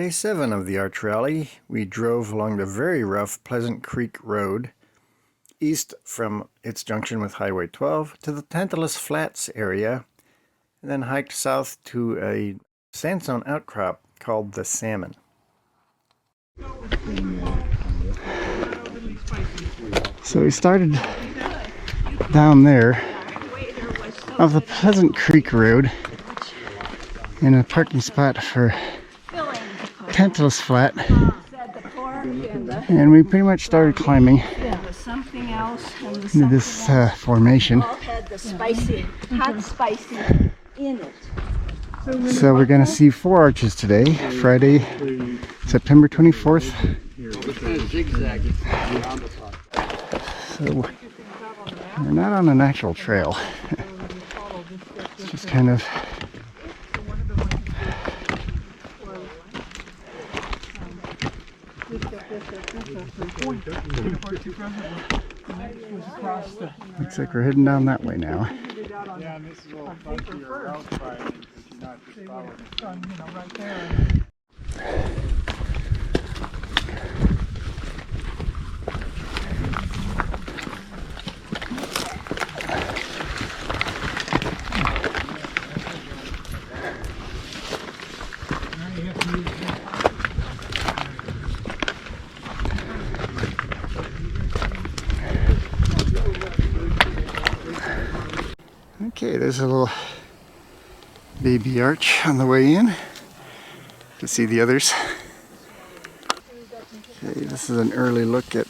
Day 7 of the Arch Rally, we drove along the very rough Pleasant Creek Road, east from its junction with Highway 12 to the Tantalus Flats area, and then hiked south to a sandstone outcrop called the Salmon. So we started down there off the Pleasant Creek Road in a parking spot for Tantalus Flat, and we pretty much started climbing into this formation. So we're going to see 4 arches today, Friday, September 24th. So we're not on a natural trail. It's just kind of looks like we're heading down that way now. Yeah, and this is a little funkier route finding because you're not just following right there. Okay, there's a little baby arch on the way in. You can see the others. Okay, this is an early look at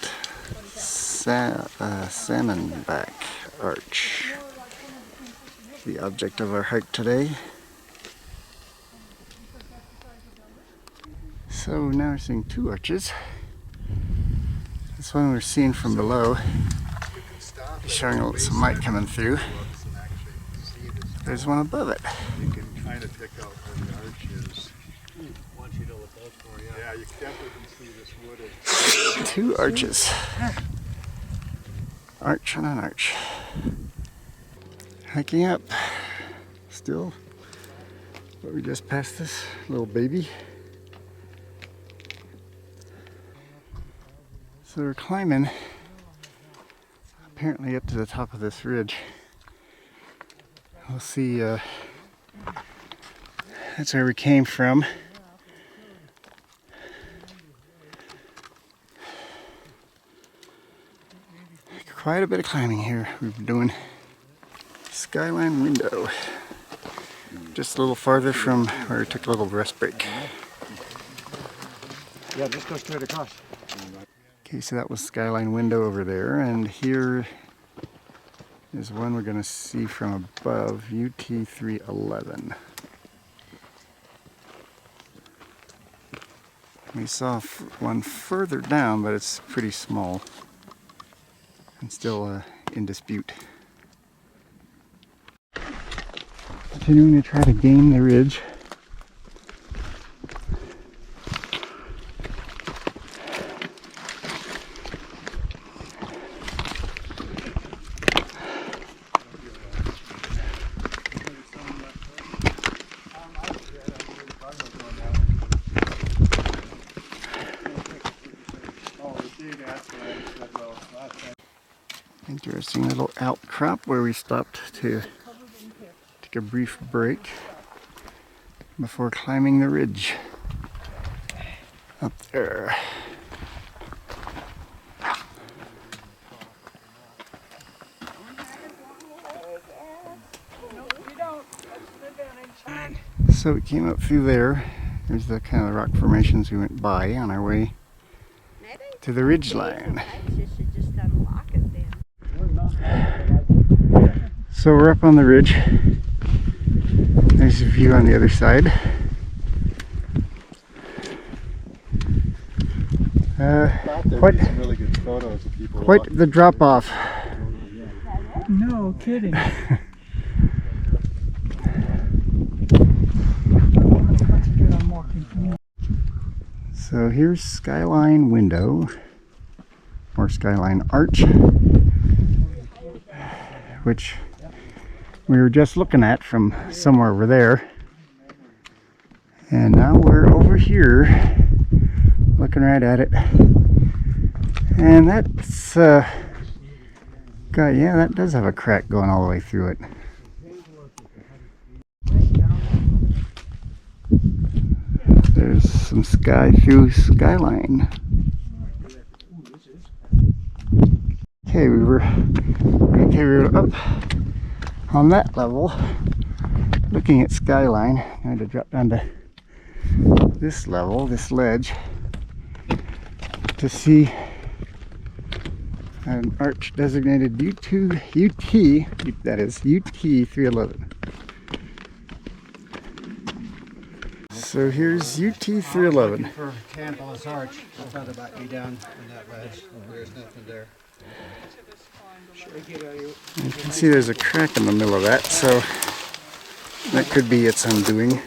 Salmonback Arch, the object of our hike today. So now we're seeing 2 arches. This one we're seeing from below, showing some light coming through. There's one above it. You can kind of pick out where the arch is. Once you know what that's for, yeah. Yeah, you definitely can see this wooded. 2 arches. Arch on an arch. Hiking up. Still, but we just passed this little baby. So we're climbing apparently up to the top of this ridge. We'll see, that's where we came from. Quite a bit of climbing here we've been doing. Skyline window. Just a little farther from where we took a little rest break. Yeah, just go straight across. Okay, so that was skyline window over there, and here is one we're going to see from above, UT311. We saw one further down, but it's pretty small and still in dispute. Continuing to try to gain the ridge. Interesting little outcrop where we stopped to take a brief break before climbing the ridge up there. So we came up through there. There's the kind of rock formations we went by on our way to the ridge line. So we're up on the ridge. There's a view on the other side. Quite the drop off. No kidding. So here's skyline window, or skyline arch, which we were just looking at from somewhere over there. And now we're over here looking right at it. And that's yeah, that does have a crack going all the way through it. There's some sky through skyline. Okay, we were up on that level looking at skyline. I had to drop down to this level, this ledge, to see an arch designated UT, that is UT 311. So here's UT 311. For Tantalus Arch, I thought about you down on that ledge. There's nothing there. You can see there's a crack in the middle of that, so that could be its undoing.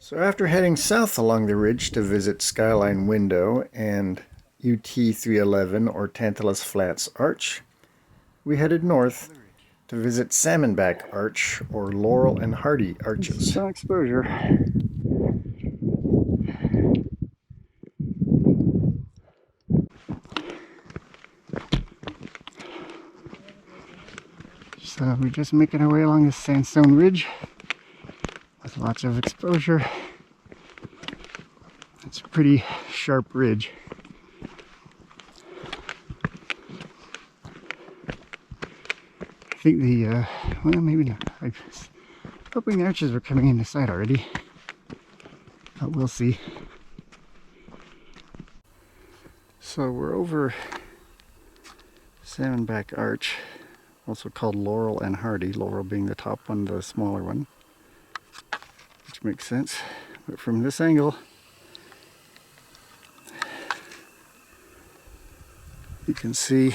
So after heading south along the ridge to visit Skyline Window and UT 311 or Tantalus Flats Arch, we headed north to visit Salmonback Arch or Laurel and Hardy Arches. Some exposure. So we're just making our way along this sandstone ridge with lots of exposure. It's a pretty sharp ridge. I think well, maybe not. I was hoping the arches were coming in the side already, but we'll see. So we're over Salmonback Arch, also called Laurel and Hardy, Laurel being the top one, the smaller one, which makes sense. But from this angle, you can see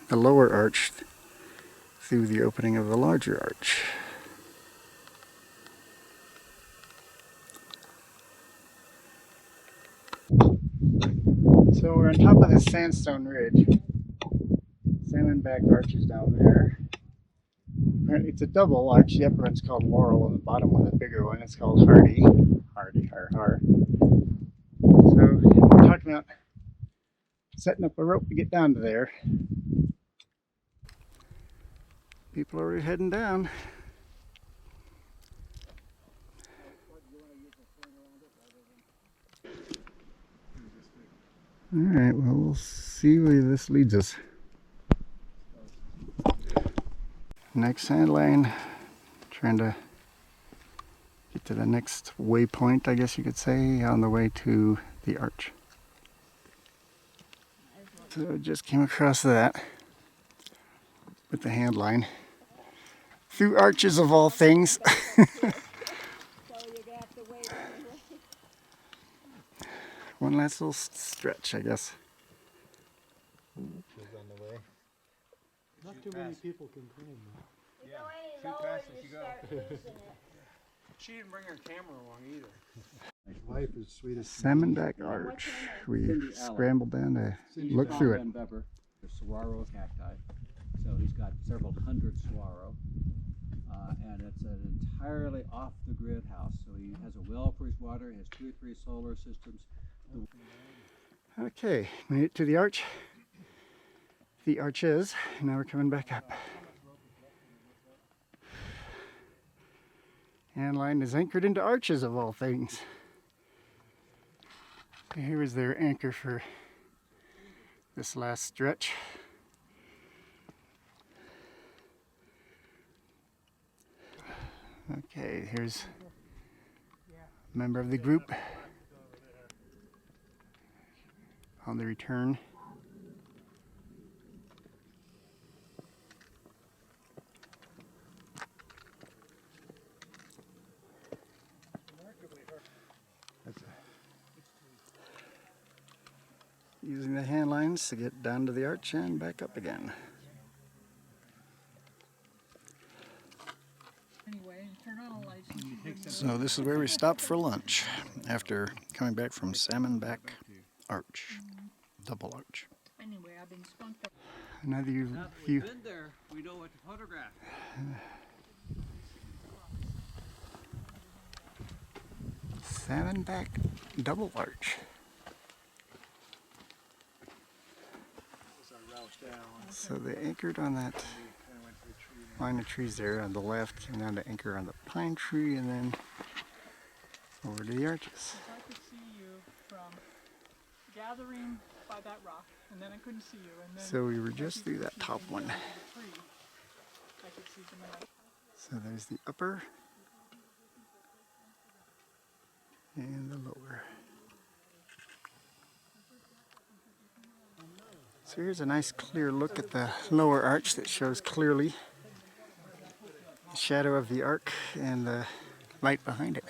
the lower arch through the opening of the larger arch. So we're on top of this sandstone ridge. Salmonback Arch is down there. Apparently it's a double arch. The upper one's called Laurel and the bottom one, the bigger one, is called Hardy. Hardy, har. So we're talking about setting up a rope to get down to there. People are already heading down. Alright, well, we'll see where this leads us. Next sand lane, trying to get to the next waypoint, I guess you could say, on the way to the arch. So I just came across that with the hand line. Through arches of all things. One last little stretch, I guess. Not too many people can climb. Yeah, shoot fast as you go. She didn't bring her camera along either. Life is sweet as Salmonback Arch. We scrambled down to look through it. Pepper, the saguaro cacti. So he's got several hundred saguaro. And it's an entirely off-the-grid house. So he has a well for his water, he has 2 or 3 solar systems. Okay, made it to the arch. The arches. Now we're coming back up. And line is anchored into arches of all things. Here was their anchor for this last stretch. Okay, here's a member of the group on the return. Using the hand lines to get down to the arch and back up again. Anyway, turn on a light since you wouldn't. So this is where we stopped for lunch after coming back from Salmonback Arch, double arch. Anyway, I've been spunked up. Another Now that we've been there, we know what to photograph. Salmonback double arch. So they anchored on that line of trees there on the left, came down to anchor on the pine tree, and then over to the arches. I could see you from gathering by that rock, and then I couldn't see you. And then So we were just through that top one. I could see some of that. So there's the upper and the lower. So here's a nice clear look at the lower arch that shows clearly the shadow of the arc and the light behind it.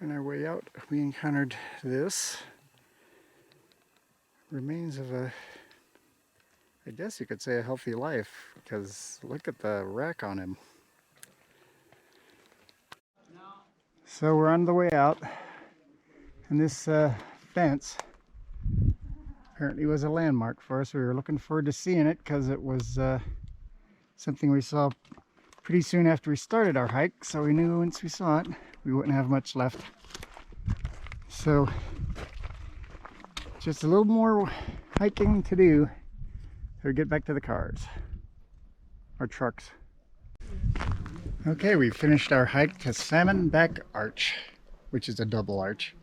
On our way out, we encountered this remains of a, I guess you could say, a healthy life, because look at the wreck on him. So we're on the way out, and this fence apparently was a landmark for us. We were looking forward to seeing it because it was something we saw pretty soon after we started our hike, so we knew once we saw it we wouldn't have much left. So just a little more hiking to do so we get back to the cars, our trucks. Okay, we finished our hike to Salmonback Arch, which is a double arch.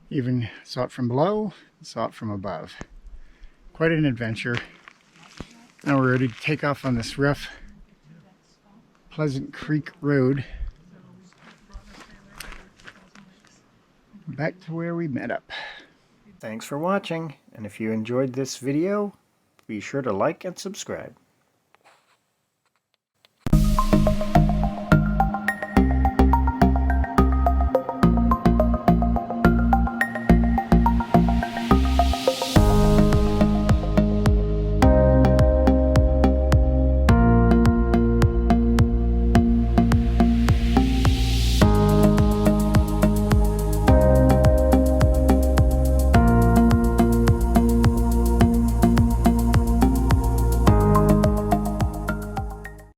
Even saw it from below, saw it from above. Quite an adventure. Now we're ready to take off on this rough Pleasant Creek Road back to where we met up. Thanks for watching, and if you enjoyed this video, be sure to like and subscribe.